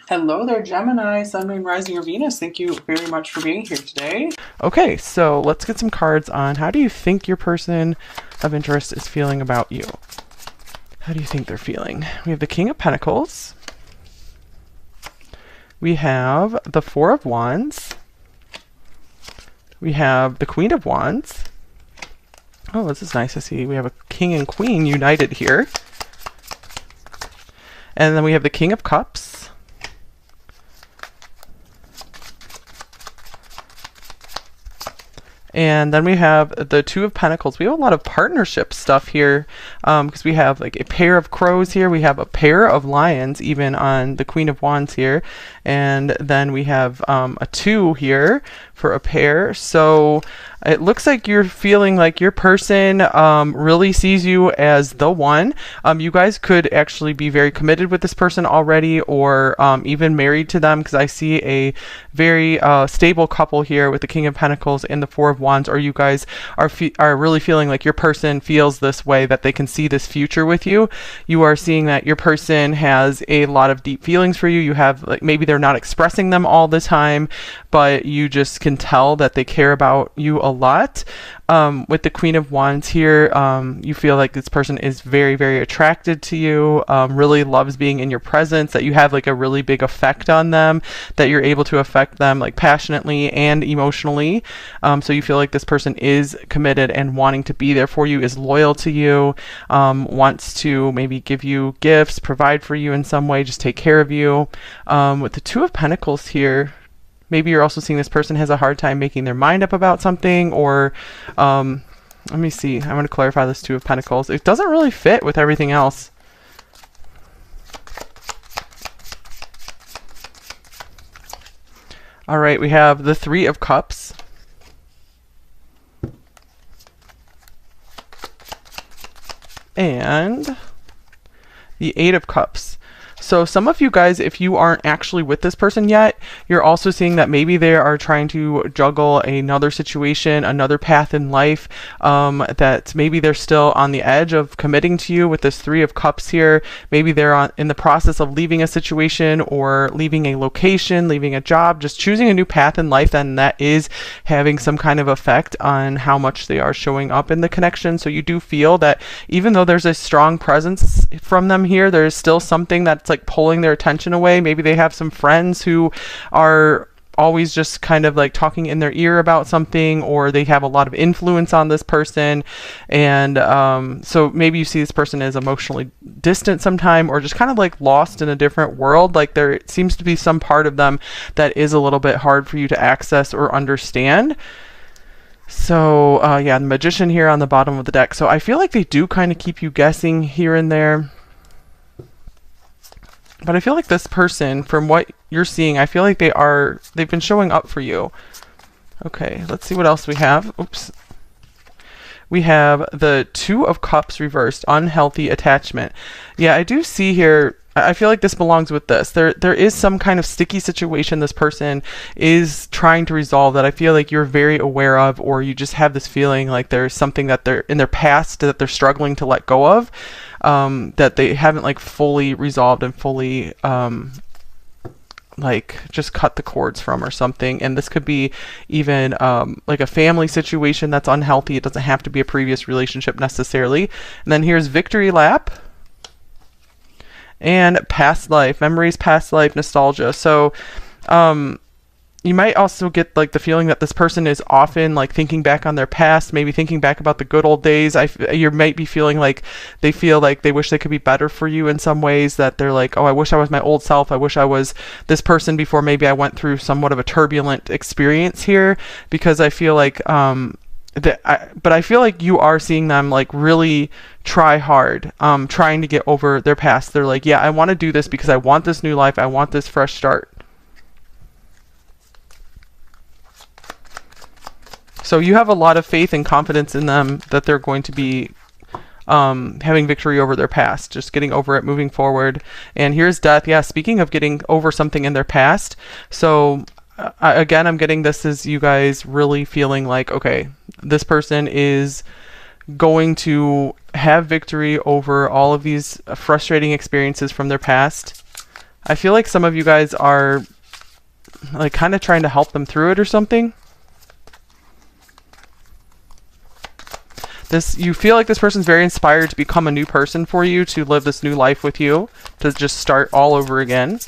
Hello there, Gemini, Sun, Moon, Rising, or Venus. Thank you very much for being here today. Okay, so let's get some cards on how do you think your person of interest is feeling about you? How do you think they're feeling? We have the King of Pentacles. We have the Four of Wands. We have the Queen of Wands. Oh, this is nice to see. We have a King and Queen united here. And then we have the King of Cups. And then we have the Two of Pentacles. We have a lot of partnership stuff here because we have like a pair of crows here. We have a pair of lions even on the Queen of Wands here. And then we have a 2 here for a pair. So it looks like you're feeling like your person really sees you as the one. You guys could actually be very committed with this person already or even married to them because I see a very stable couple here with the King of Pentacles and the Four of Wands, or you guys are really feeling like your person feels this way, that they can see this future with you. You are seeing that your person has a lot of deep feelings for you. You have like maybe they're not expressing them all the time, but you just can tell that they care about you a lot. With the Queen of Wands here, you feel like this person is very, very attracted to you, really loves being in your presence, that you have like a really big effect on them, that you're able to affect them like passionately and emotionally. So you feel like this person is committed and wanting to be there for you, is loyal to you, wants to maybe give you gifts, provide for you in some way, just take care of you. With the Two of Pentacles here, maybe you're also seeing this person has a hard time making their mind up about something, or let me see. I want to clarify this Two of Pentacles. It doesn't really fit with everything else. All right, we have the Three of Cups. And the Eight of Cups. So some of you guys, if you aren't actually with this person yet, you're also seeing that maybe they are trying to juggle another situation, another path in life, that maybe they're still on the edge of committing to you with this Three of Cups here. Maybe they're in the process of leaving a situation or leaving a location, leaving a job, just choosing a new path in life, and that is having some kind of effect on how much they are showing up in the connection. So you do feel that even though there's a strong presence from them here, there's still something that's like pulling their attention away. Maybe they have some friends who are always just kind of like talking in their ear about something, or they have a lot of influence on this person, and so maybe you see this person as emotionally distant sometime, or just kind of like lost in a different world. Like there seems to be some part of them that is a little bit hard for you to access or understand. So yeah, the Magician here on the bottom of the deck. So I feel like they do kind of keep you guessing here and there. But I feel like this person, from what you're seeing, I feel like they've been showing up for you. Okay, let's see what else we have. Oops. We have the Two of Cups reversed, unhealthy attachment. Yeah, I do see here, I feel like this belongs with this. There is some kind of sticky situation this person is trying to resolve that I feel like you're very aware of, or you just have this feeling like there's something that they're in their past that they're struggling to let go of, that they haven't like fully resolved and fully like just cut the cords from or something. And this could be even like a family situation that's unhealthy. It doesn't have to be a previous relationship necessarily. And then here's Victory Lap and past life memories, past life nostalgia. So you might also get like the feeling that this person is often like thinking back on their past, maybe thinking back about the good old days. You might be feeling like they feel like they wish they could be better for you in some ways, that they're like, oh, I wish I was my old self. I wish I was this person before maybe I went through somewhat of a turbulent experience here, because I feel like but I feel like you are seeing them like really try hard, trying to get over their past. They're like, yeah, I want to do this because I want this new life. I want this fresh start. So you have a lot of faith and confidence in them that they're going to be having victory over their past, just getting over it, moving forward. And here's Death. Yeah, speaking of getting over something in their past. So again, I'm getting this as you guys really feeling like, okay, this person is going to have victory over all of these frustrating experiences from their past. I feel like some of you guys are like kind of trying to help them through it or something. You feel like this person's very inspired to become a new person for you, to live this new life with you, to just start all over again.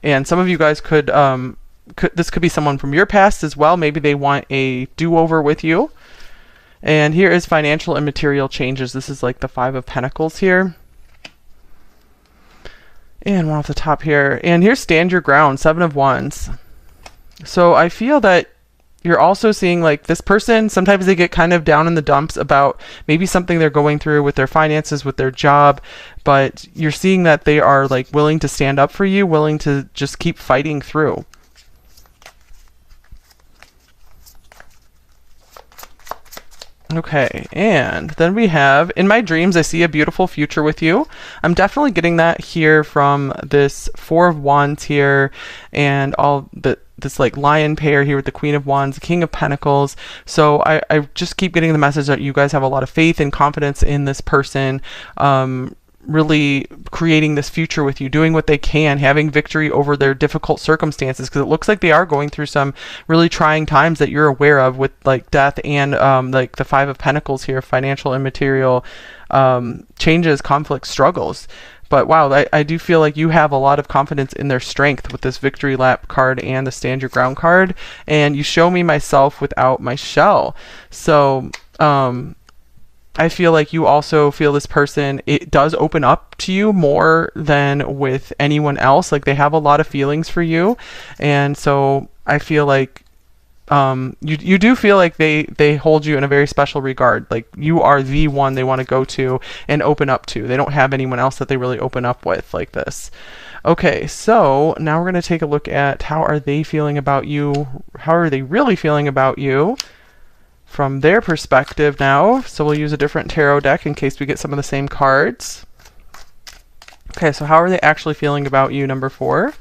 And some of you guys this could be someone from your past as well. Maybe they want a do-over with you. And here is financial and material changes. This is like the 5 of Pentacles here. And one off the top here. And here's stand your ground, 7 of Wands. So I feel that you're also seeing like this person, sometimes they get kind of down in the dumps about maybe something they're going through with their finances, with their job, but you're seeing that they are like willing to stand up for you, willing to just keep fighting through. Okay, and then we have, in my dreams, I see a beautiful future with you. I'm definitely getting that here from this 4 of Wands here, and this like lion pair here with the Queen of Wands, King of Pentacles. So I just keep getting the message that you guys have a lot of faith and confidence in this person, really creating this future with you, doing what they can, having victory over their difficult circumstances, because it looks like they are going through some really trying times that you're aware of, with like death and like the 5 of Pentacles here, financial and material changes, conflict, struggles. But wow, I do feel like you have a lot of confidence in their strength with this victory lap card and the stand your ground card, and you show me myself without my shell. So I feel like you also feel this person, it does open up to you more than with anyone else. Like they have a lot of feelings for you. And so I feel like you do feel like they hold you in a very special regard. Like you are the one they want to go to and open up to. They don't have anyone else that they really open up with like this. Okay, so now we're going to take a look at how are they feeling about you? How are they really feeling about you from their perspective now? So we'll use a different tarot deck in case we get some of the same cards. Okay, so how are they actually feeling about you, number 4?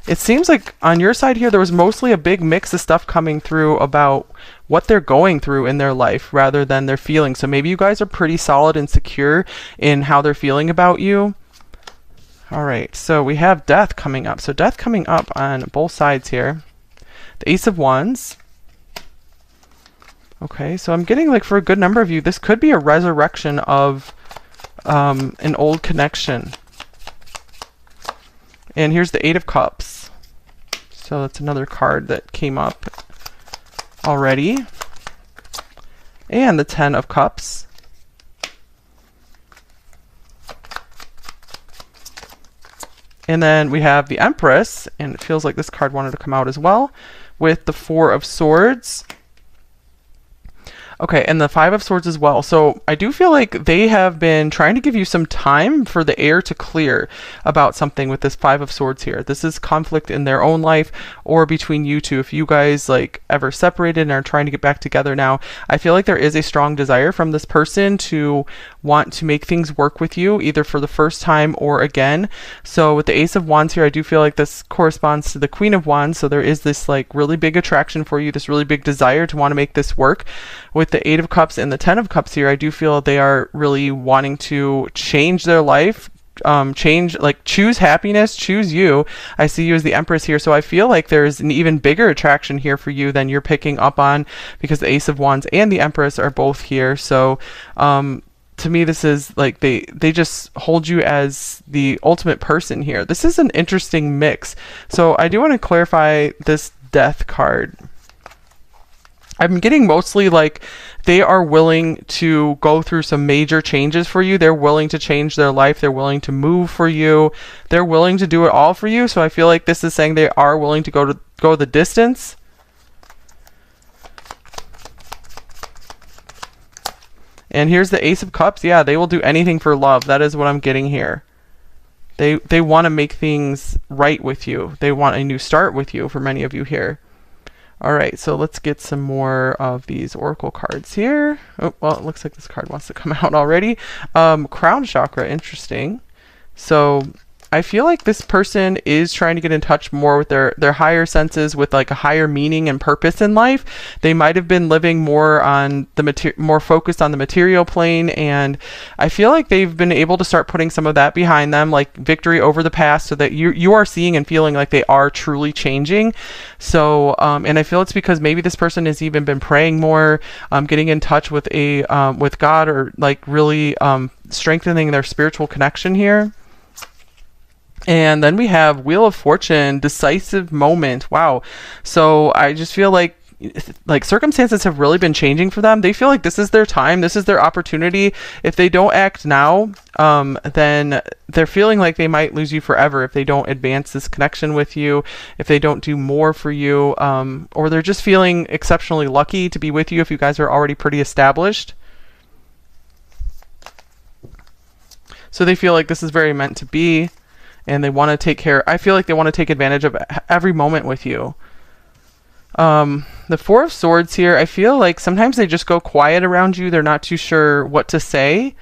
It seems like on your side here, there was mostly a big mix of stuff coming through about what they're going through in their life rather than their feelings. So maybe you guys are pretty solid and secure in how they're feeling about you. All right, so we have death coming up. So death coming up on both sides here. The Ace of Wands. Okay, so I'm getting like for a good number of you, this could be a resurrection of an old connection. And here's the 8 of Cups. So that's another card that came up already. And the 10 of Cups. And then we have the Empress, and it feels like this card wanted to come out as well, with the 4 of Swords. Okay, and the 5 of Swords as well. So I do feel like they have been trying to give you some time for the air to clear about something with this 5 of Swords here. This is conflict in their own life or between you two. If you guys like ever separated and are trying to get back together now, I feel like there is a strong desire from this person to want to make things work with you, either for the first time or again. So with the Ace of Wands here, I do feel like this corresponds to the Queen of Wands. So there is this like really big attraction for you, this really big desire to want to make this work. With the 8 of Cups and the 10 of Cups here, I do feel they are really wanting to change their life, choose happiness, choose you. I see you as the Empress here, so I feel like there's an even bigger attraction here for you than you're picking up on, because the Ace of Wands and the Empress are both here. So to me, this is like they just hold you as the ultimate person here. This is an interesting mix. So I do want to clarify this Death card. I'm getting mostly like they are willing to go through some major changes for you. They're willing to change their life. They're willing to move for you. They're willing to do it all for you. So I feel like this is saying they are willing to go the distance. And here's the Ace of Cups. Yeah, they will do anything for love. That is what I'm getting here. They want to make things right with you. They want a new start with you for many of you here. All right, so let's get some more of these oracle cards here. Oh, well, it looks like this card wants to come out already. Crown chakra, interesting. So I feel like this person is trying to get in touch more with their higher senses, with like a higher meaning and purpose in life. They might have been living more on the more focused on the material plane, and I feel like they've been able to start putting some of that behind them, like victory over the past, so that you are seeing and feeling like they are truly changing. So and I feel it's because maybe this person has even been praying more, getting in touch with with God, or like really strengthening their spiritual connection here. And then we have Wheel of Fortune, decisive moment. Wow. So I just feel like circumstances have really been changing for them. They feel like this is their time. This is their opportunity. If they don't act now, then they're feeling like they might lose you forever if they don't advance this connection with you, if they don't do more for you, or they're just feeling exceptionally lucky to be with you if you guys are already pretty established. So they feel like this is very meant to be, and they want to take care. I feel like they want to take advantage of every moment with you. The Four of Swords here, I feel like sometimes they just go quiet around you. They're not too sure what to say.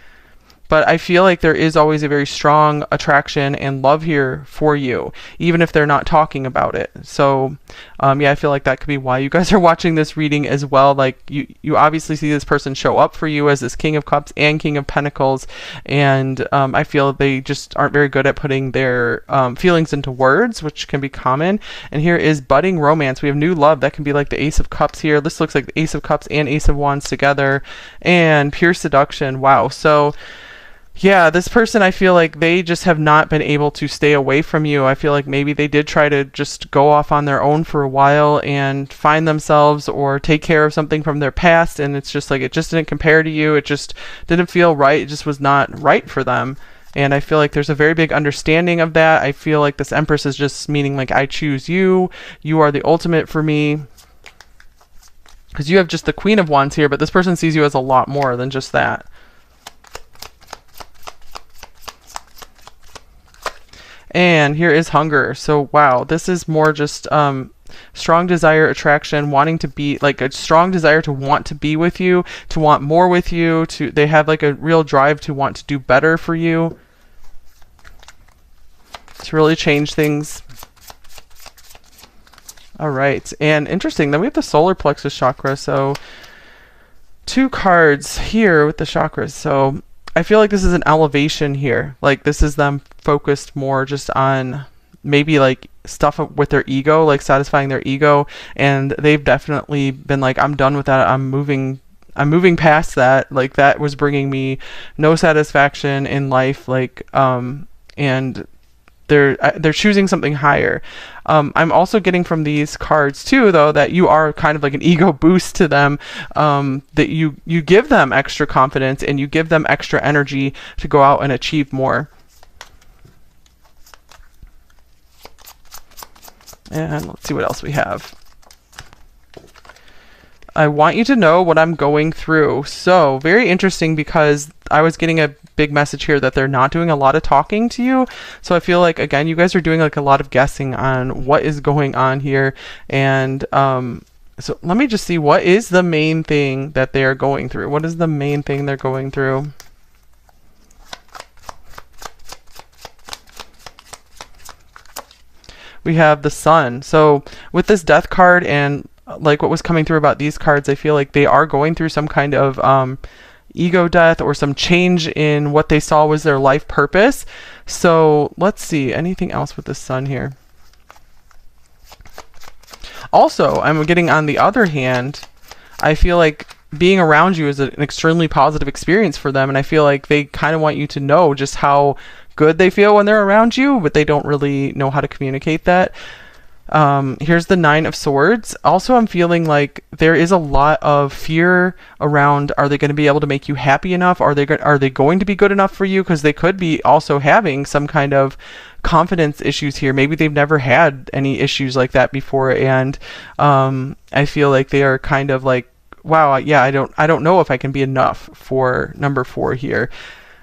But I feel like there is always a very strong attraction and love here for you, even if they're not talking about it. So, yeah, I feel like that could be why you guys are watching this reading as well. Like, you obviously see this person show up for you as this King of Cups and King of Pentacles, and I feel they just aren't very good at putting their feelings into words, which can be common. And here is budding romance. We have new love. That can be like the Ace of Cups here. This looks like the Ace of Cups and Ace of Wands together, and pure seduction. Wow. So, yeah, this person, I feel like they just have not been able to stay away from you. I feel like maybe they did try to just go off on their own for a while and find themselves or take care of something from their past, and it's just like it just didn't compare to you. It just didn't feel right. It just was not right for them. And I feel like there's a very big understanding of that. I feel like this Empress is just meaning like, I choose you. You are the ultimate for me. Because you have just the Queen of Wands here, but this person sees you as a lot more than just that. And here is hunger. So wow, this is more just strong desire, attraction, wanting to be, like a strong desire to want to be with you, to want more with you, they have like a real drive to want to do better for you, to really change things. All right, and interesting, then we have the solar plexus chakra. So 2 cards here with the chakras. So I feel like this is an elevation here. Like this is them focused more just on maybe like stuff with their ego, like satisfying their ego. And they've definitely been like, I'm done with that. I'm moving past that. Like that was bringing me no satisfaction in life. Like, and they're choosing something higher. I'm also getting from these cards too, though, that you are kind of like an ego boost to them, that you give them extra confidence and you give them extra energy to go out and achieve more. And let's see what else we have. I want you to know what I'm going through. So very interesting, because I was getting a big message here that they're not doing a lot of talking to you. So I feel like, again, you guys are doing like a lot of guessing on what is going on here. And so let me just see, what is the main thing that they are going through? What is the main thing they're going through? We have the Sun. So with this Death card and like what was coming through about these cards, I feel like they are going through some kind of ego death or some change in what they saw was their life purpose. So let's see, anything else with the Sun here? Also, I'm getting, on the other hand, I feel like being around you is an extremely positive experience for them, and I feel like they kind of want you to know just how good they feel when they're around you, but they don't really know how to communicate that. Here's the Nine of Swords. Also, I'm feeling like there is a lot of fear around, are they going to be able to make you happy enough? Are they going to be good enough for you? Because they could be also having some kind of confidence issues here. Maybe they've never had any issues like that before, and I feel like they are kind of like, wow, yeah, I don't know if I can be enough for number 4 here.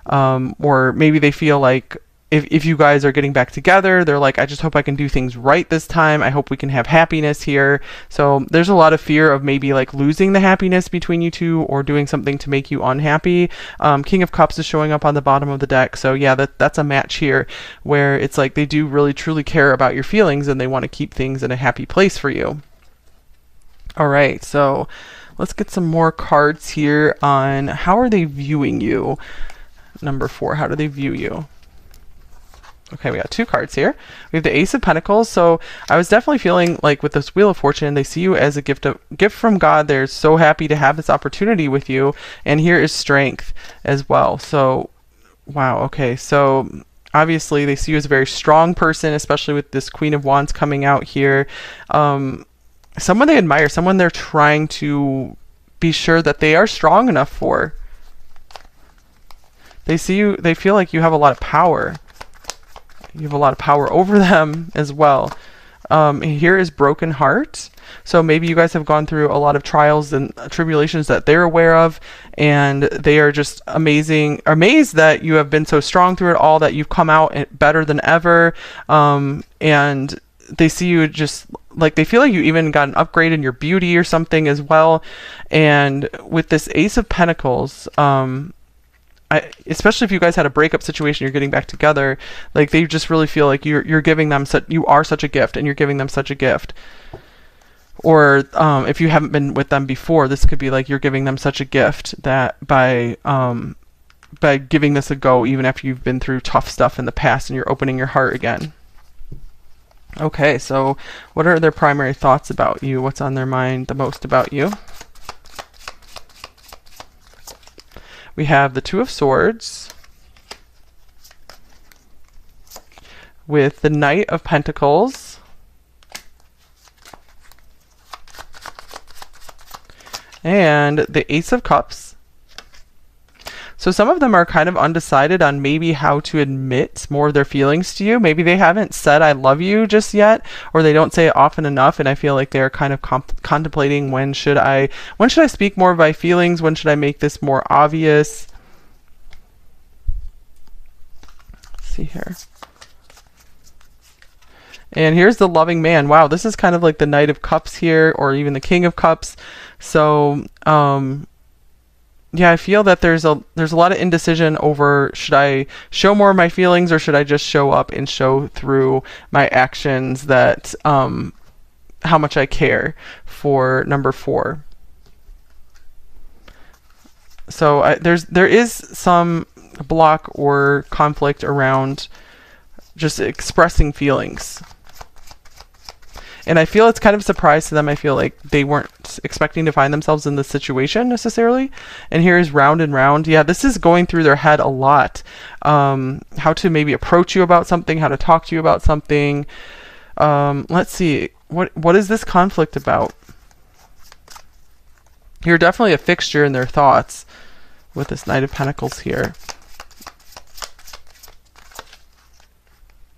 Or maybe they feel like, if you guys are getting back together, they're like, I just hope I can do things right this time. I hope we can have happiness here. So there's a lot of fear of maybe like losing the happiness between you two or doing something to make you unhappy. King of Cups is showing up on the bottom of the deck. So yeah, that's a match here where it's like they do really truly care about your feelings and they want to keep things in a happy place for you. All right, so let's get some more cards here on how are they viewing you. Number 4, how do they view you? Okay, we got 2 cards here. We have the Ace of Pentacles. So I was definitely feeling like with this Wheel of Fortune, they see you as a gift from God. They're so happy to have this opportunity with you. And here is Strength as well. So, wow, okay. So obviously they see you as a very strong person, especially with this Queen of Wands coming out here. Someone they admire, someone they're trying to be sure that they are strong enough for. They see you, they feel like you have a lot of power. You have a lot of power over them as well. Here is Broken Heart. So maybe you guys have gone through a lot of trials and tribulations that they're aware of, and they are just amazed that you have been so strong through it all, that you've come out better than ever. And they see you just like, they feel like you even got an upgrade in your beauty or something as well. And with this Ace of Pentacles, especially if you guys had a breakup situation, you're getting back together, like they just really feel like you're giving them you are such a gift, and you're giving them such a gift. Or if you haven't been with them before, this could be like you're giving them such a gift that by giving this a go, even after you've been through tough stuff in the past, and you're opening your heart again. Okay, so what are their primary thoughts about you? What's on their mind the most about you? We have the Two of Swords with the Knight of Pentacles and the Ace of Cups. So some of them are kind of undecided on maybe how to admit more of their feelings to you. Maybe they haven't said I love you just yet, or they don't say it often enough, and I feel like they're kind of contemplating when should I speak more of my feelings, when should I make this more obvious. Let's see here. And here's the Loving Man. Wow, this is kind of like the Knight of Cups here, or even the King of Cups. So yeah, I feel that there's a lot of indecision over, should I show more of my feelings, or should I just show up and show through my actions that how much I care for number 4. So there is some block or conflict around just expressing feelings. And I feel it's kind of a surprise to them. I feel like they weren't expecting to find themselves in this situation necessarily. And here's Round and Round. Yeah, this is going through their head a lot. How to maybe approach you about something, how to talk to you about something. Let's see. What is this conflict about? You're definitely a fixture in their thoughts with this Knight of Pentacles here.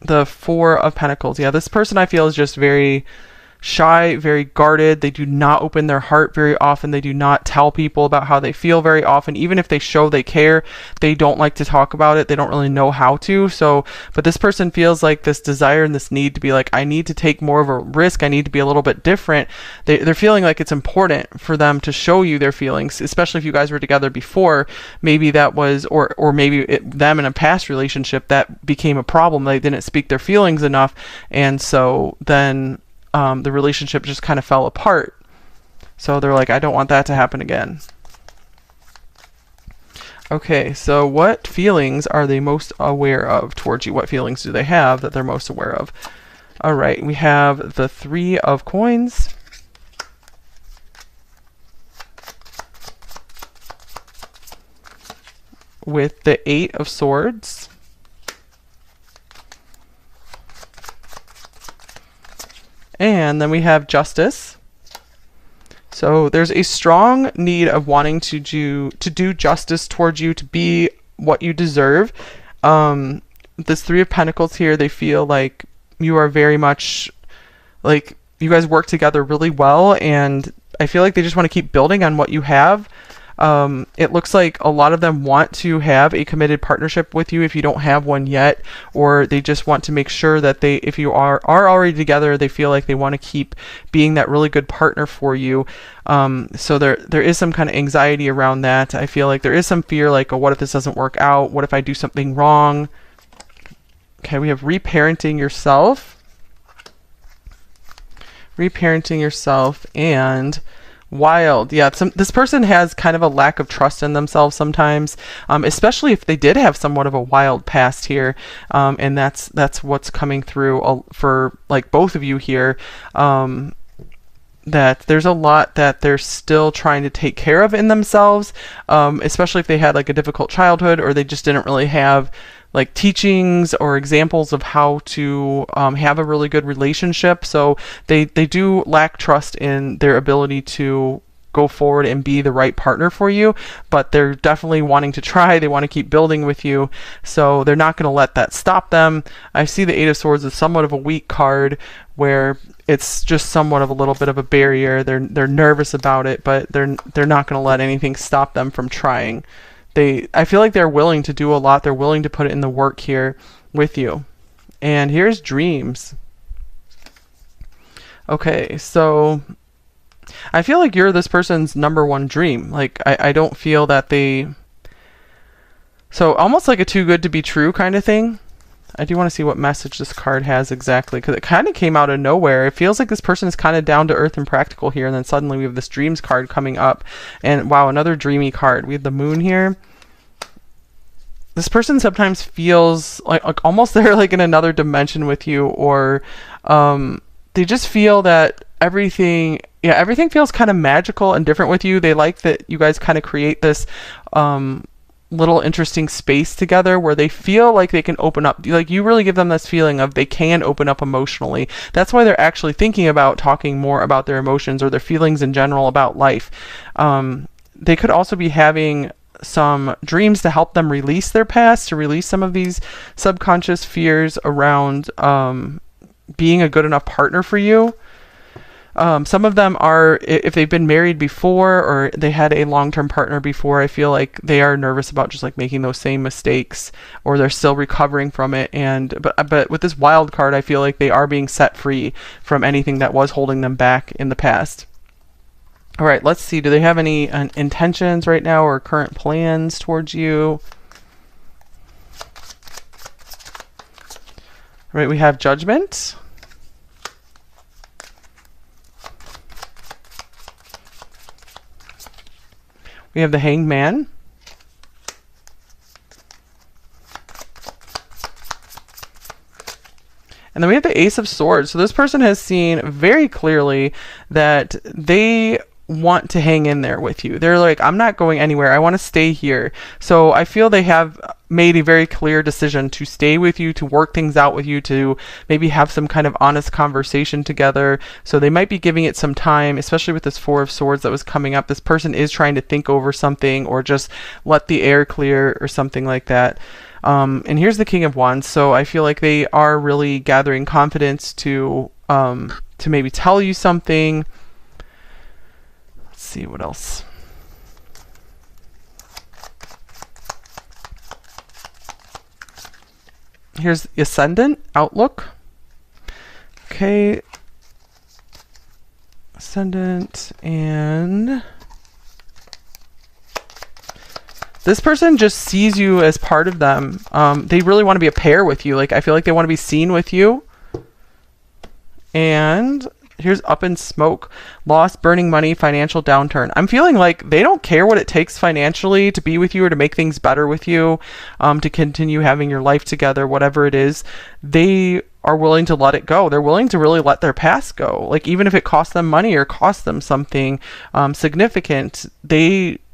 The Four of Pentacles. Yeah, this person I feel is just very shy, very guarded. They do not open their heart very often. They do not tell people about how they feel very often. Even if they show they care, they don't like to talk about it. They don't really know how to. So, but this person feels like this desire and this need to be like, I need to take more of a risk. I need to be a little bit different. They're feeling like it's important for them to show you their feelings, especially if you guys were together before. Maybe that was, or maybe them in a past relationship that became a problem. They didn't speak their feelings enough. And so then the relationship just kind of fell apart. So they're like, I don't want that to happen again. Okay, so what feelings are they most aware of towards you? What feelings do they have that they're most aware of? All right, we have the Three of Coins. With the Eight of Swords. And then we have Justice. So there's a strong need of wanting to do justice towards you, to be what you deserve. This Three of Pentacles here, they feel like you are very much like you guys work together really well, and I feel like they just want to keep building on what you have. It looks like a lot of them want to have a committed partnership with you if you don't have one yet, or they just want to make sure that if you are already together, they feel like they want to keep being that really good partner for you. So there is some kind of anxiety around that. I feel like there is some fear, like, oh, what if this doesn't work out? What if I do something wrong? Okay, we have reparenting yourself. Reparenting yourself and wild. Yeah, this person has kind of a lack of trust in themselves sometimes, especially if they did have somewhat of a wild past here, and that's what's coming through for like both of you here. That there's a lot that they're still trying to take care of in themselves, especially if they had like a difficult childhood, or they just didn't really have like teachings or examples of how to have a really good relationship. So they do lack trust in their ability to go forward and be the right partner for you, but they're definitely wanting to try. They want to keep building with you, so they're not going to let that stop them. I see the Eight of Swords as somewhat of a weak card, where it's just somewhat of a little bit of a barrier. They're nervous about it, but they're not going to let anything stop them from trying. I feel like they're willing to do a lot. They're willing to put it in the work here with you. And here's dreams. Okay, so I feel like you're this person's number one dream. Like, I don't feel that so almost like a too good to be true kind of thing. I do want to see what message this card has exactly, because it kind of came out of nowhere. It feels like this person is kind of down to earth and practical here, and then suddenly we have this dreams card coming up. And wow, another dreamy card. We have the moon here. This person sometimes feels like almost they're like in another dimension with you, or they just feel that everything feels kind of magical and different with you. They like that you guys kind of create this little interesting space together where they feel like they can open up. Like, you really give them this feeling of they can open up emotionally. That's why they're actually thinking about talking more about their emotions or their feelings in general about life. They could also be having some dreams to help them release their past, to release some of these subconscious fears around being a good enough partner for you. Some of them are, if they've been married before or they had a long-term partner before, I feel like they are nervous about just like making those same mistakes, or they're still recovering from it. But with this wild card, I feel like they are being set free from anything that was holding them back in the past. All right, let's see. Do they have any intentions right now or current plans towards you? All right, we have Judgment. We have the Hanged Man. And then we have the Ace of Swords. So this person has seen very clearly that they want to hang in there with you. They're like, I'm not going anywhere. I want to stay here. So I feel they have made a very clear decision to stay with you, to work things out with you, to maybe have some kind of honest conversation together. So they might be giving it some time, especially with this Four of Swords that was coming up. This person is trying to think over something or just let the air clear or something like that. And here's the King of Wands. So I feel like they are really gathering confidence to maybe tell you something. Let's see what else. Here's Ascendant Outlook. Okay. Ascendant, and this person just sees you as part of them. They really want to be a pair with you. Like, I feel like they want to be seen with you. And here's Up in Smoke. Loss, burning money, financial downturn. I'm feeling like they don't care what it takes financially to be with you or to make things better with you, to continue having your life together, whatever it is. They are willing to let it go. They're willing to really let their past go. Like, even if it costs them money or costs them something significant,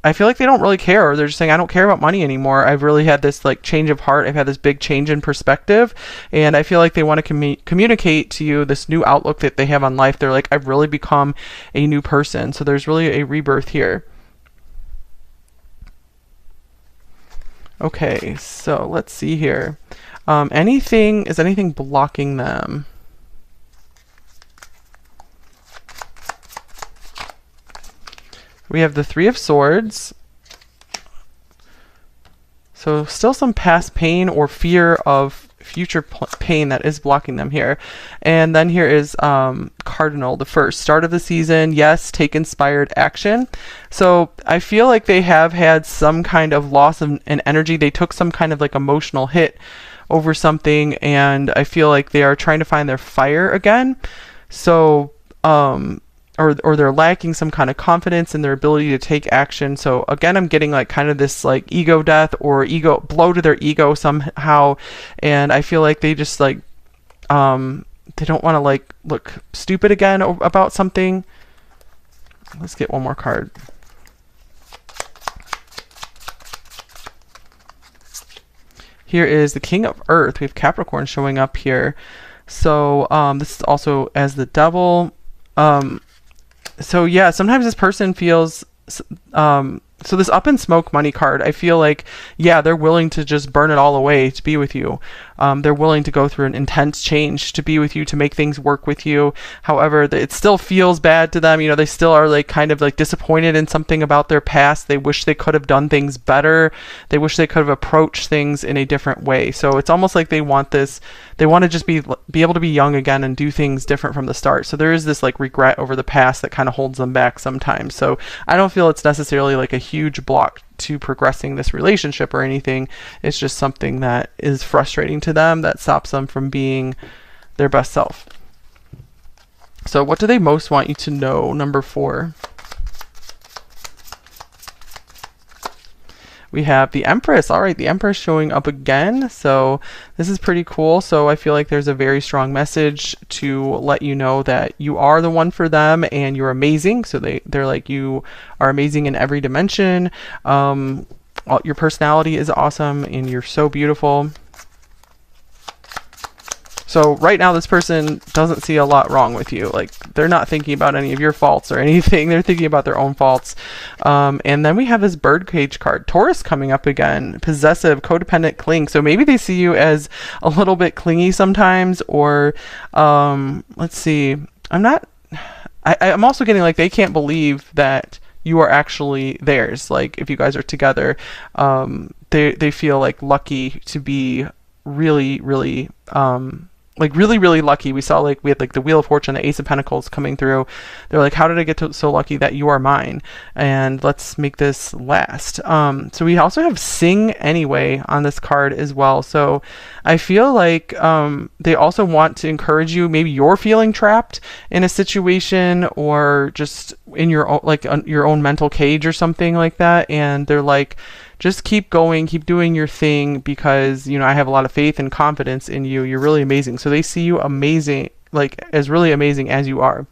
I feel like they don't really care. They're just saying, I don't care about money anymore. I've really had this like change of heart. I've had this big change in perspective, and I feel like they want to communicate to you this new outlook that they have on life. They're like, I've really become a new person. So there's really a rebirth here. Okay, so let's see here. Is anything blocking them? We have the Three of Swords, So still some past pain or fear of future pain that is blocking them here. And then here is Cardinal, the first. Start of the season, yes, take inspired action. So I feel like they have had some kind of loss of an energy. They took some kind of like emotional hit over something, and I feel like they are trying to find their fire again. So or they're lacking some kind of confidence in their ability to take action. So again, I'm getting like kind of this like ego death or ego blow to their ego somehow, and I feel like they just like they don't want to like look stupid again about something. Let's get one more card. Here is the King of Earth. We have Capricorn showing up here. So this is also as the Devil. So yeah, sometimes this person feels so this up in smoke money card, I feel like, yeah, they're willing to just burn it all away to be with you. They're willing to go through an intense change to be with you, to make things work with you. However, it still feels bad to them. You know, they still are like kind of like disappointed in something about their past. They wish they could have done things better. They wish they could have approached things in a different way. So it's almost like they want this, they want to just be able to be young again and do things different from the start. So there is this like regret over the past that kind of holds them back sometimes. So I don't feel it's necessarily like a huge block to progressing this relationship or anything. It's just something that is frustrating to them that stops them from being their best self. So what do they most want you to know? Number 4. We have the Empress. All right, the Empress showing up again. So this is pretty cool. So I feel like there's a very strong message to let you know that you are the one for them and you're amazing. So they're like, you are amazing in every dimension. Your personality is awesome and you're so beautiful. So right now this person doesn't see a lot wrong with you. Like, they're not thinking about any of your faults or anything. They're thinking about their own faults. And then we have this birdcage card. Taurus coming up again. Possessive, codependent, cling. So maybe they see you as a little bit clingy sometimes, or let's see. I'm also getting like they can't believe that you are actually theirs. Like, if you guys are together, they feel like lucky to be really really lucky. We had like the Wheel of Fortune, the Ace of Pentacles coming through. They're like, how did I get so lucky that you are mine? And let's make this last. So we also have Sing Anyway on this card as well. So I feel like they also want to encourage you. Maybe you're feeling trapped in a situation or just in your own, like your own mental cage or something like that. And they're like, just keep going, keep doing your thing, because, you know, I have a lot of faith and confidence in you. You're really amazing. So they see you amazing, like as really amazing as you are.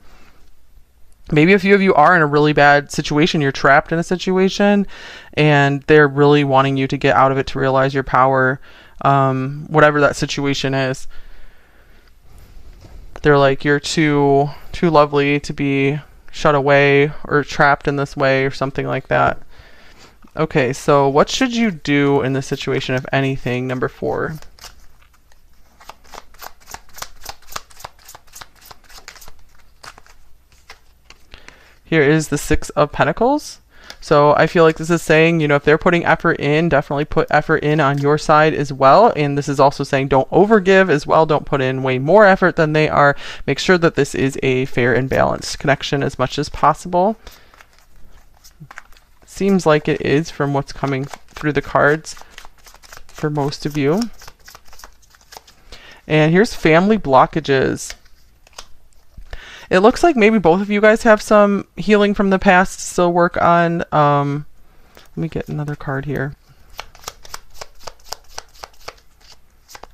Maybe a few of you are in a really bad situation. You're trapped in a situation and they're really wanting you to get out of it, to realize your power, whatever that situation is. They're like, you're too lovely to be shut away or trapped in this way or something like that. Okay, so what should you do in this situation, if anything? Number 4. Here is the 6 of Pentacles. So I feel like this is saying, you know, if they're putting effort in, definitely put effort in on your side as well. And this is also saying don't overgive as well. Don't put in way more effort than they are. Make sure that this is a fair and balanced connection as much as possible. Seems like it is from what's coming through the cards for most of you. And here's family blockages. It looks like maybe both of you guys have some healing from the past to still work on. Let me get another card here.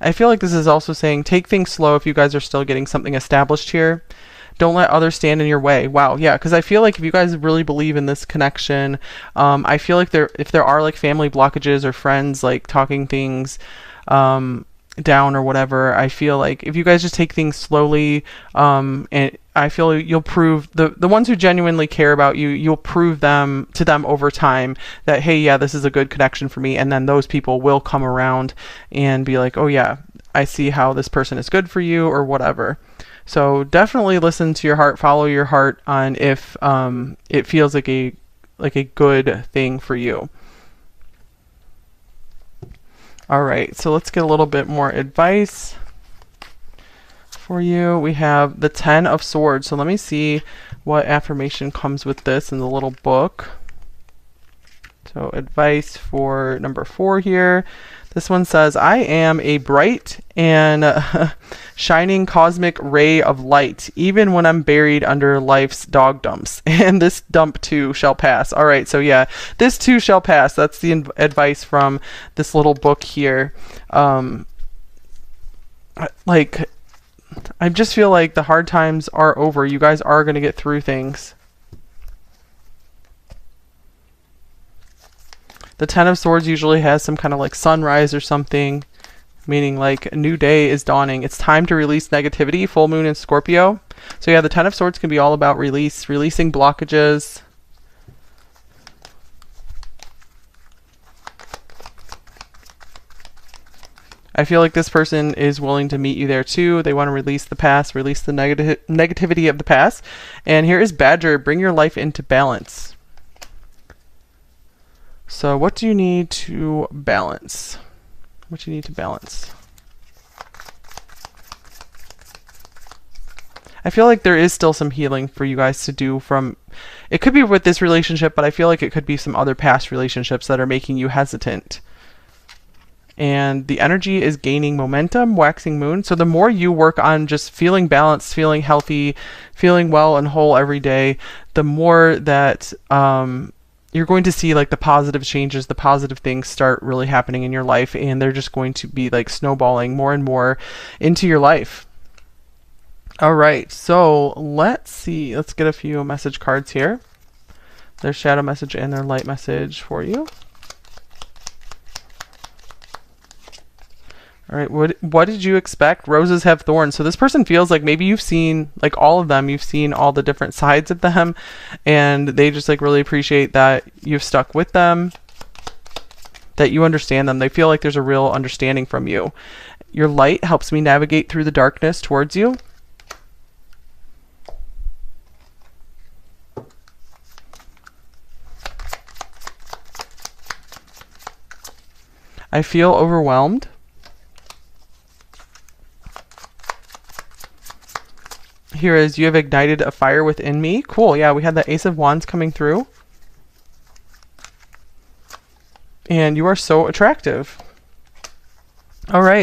I feel like this is also saying take things slow if you guys are still getting something established here. Don't let others stand in your way. Wow, yeah, because I feel like if you guys really believe in this connection, I feel like if there are like family blockages or friends like talking things down or whatever, I feel like if you guys just take things slowly, and I feel you'll prove the ones who genuinely care about you, you'll prove to them over time that, hey, yeah, this is a good connection for me, and then those people will come around and be like, oh yeah, I see how this person is good for you or whatever. So definitely listen to your heart, follow your heart on if it feels like a good thing for you. All right, so let's get a little bit more advice for you. We have the 10 of Swords. So let me see what affirmation comes with this in the little book. So advice for number 4 here. This one says, I am a bright and shining cosmic ray of light, even when I'm buried under life's dog dumps. And this dump too shall pass. All right, so yeah, this too shall pass. That's the advice from this little book here. Like, I just feel like the hard times are over. You guys are going to get through things. The 10 of Swords usually has some kind of like sunrise or something, meaning like a new day is dawning. It's time to release negativity, full moon in Scorpio. So yeah, the 10 of Swords can be all about releasing blockages. I feel like this person is willing to meet you there too. They want to release the past, release the negativity of the past. And here is Badger, bring your life into balance. So what do you need to balance? What do you need to balance? I feel like there is still some healing for you guys to do from, it could be with this relationship, but I feel like it could be some other past relationships that are making you hesitant. And the energy is gaining momentum, waxing moon. So the more you work on just feeling balanced, feeling healthy, feeling well and whole every day, the more that you're going to see like the positive changes, the positive things start really happening in your life, and they're just going to be like snowballing more and more into your life. All right, so let's see. Let's get a few message cards here. Their shadow message and their light message for you. All right, what did you expect? Roses have thorns. So this person feels like maybe you've seen like all of them. You've seen all the different sides of them, and they just like really appreciate that you've stuck with them, that you understand them. They feel like there's a real understanding from you. Your light helps me navigate through the darkness towards you. I feel overwhelmed. Here is, you have ignited a fire within me. Cool. Yeah, we had the Ace of Wands coming through. And you are so attractive. All right.